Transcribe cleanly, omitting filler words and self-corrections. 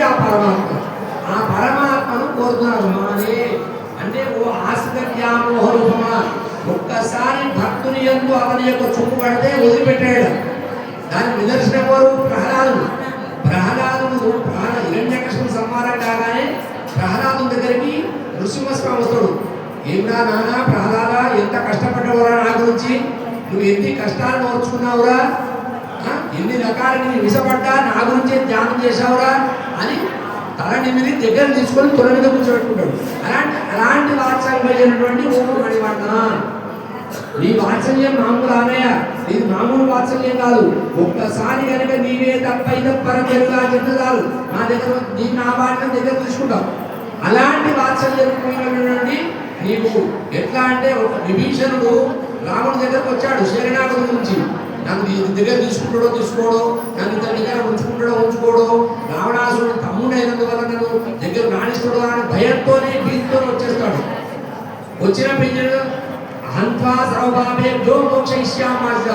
ఆ పరమాత్మ ఆ పరమాత్మను కోరుతున్నారు మానే అంటే ఓ ఆస్తిక్యామోహ రూపమా ఒక్కసారి భక్తుని యందు అతని యొక్క చూపు పడితే వదిలిపెట్టాడు. దాని నిదర్శనం వారు ప్రహ్లాదుడు. హిరణ్యకృష్ణుడు సంహారం కాగానే ప్రహ్లాదుని దగ్గరికి నృసింహస్వామి వస్తాడు. ఏమిరా నాన్న ప్రహ్లాద, ఎంత కష్టపడ్డవురా నా గురించి, నువ్వు ఎన్ని కష్టాలు ఓర్చుకున్నావురా, ఎన్ని రకాలకి విసపడ్డా నా గురించి ధ్యానం చేశావురా అని తల నిమిది దగ్గర తీసుకొని తొల మీద కూర్చోబెట్టుకుంటాడు. అలాంటి వాత్సల్యమైనటువంటి ఓం మణివర్ణ, నీ వాత్సల్యం మామూలు ఆనయ్య, ఇది మామూలు వాత్సల్యం కాదు. ఒక్కసారి కనుక నీవే తప్ప ఇదప్పరం తెలుగా చెప్తారు నా దగ్గర, నీ నా వాటిని దగ్గర తీసుకుంటావు. అలాంటి వాత్సల్యమైనటువంటి నీకు ఎట్లా అంటే, ఒక విభీషణుడు రాముడి దగ్గరకు వచ్చాడు శరణాగతి గురించి. నన్ను నీ దగ్గర తీసుకుంటాడో తీసుకోడో, నన్ను ఇతని దగ్గర ఉంచుకోడో, రావణాసురుడు తమ్ముడు అయినందువల్ల నన్ను దగ్గర రాణిస్తాడో అని భయంతోనే భీతితో వచ్చేస్తాడు. వచ్చిన పిల్లలు హంత్వా సర్వభావేభ్యో మోక్షయిష్యామి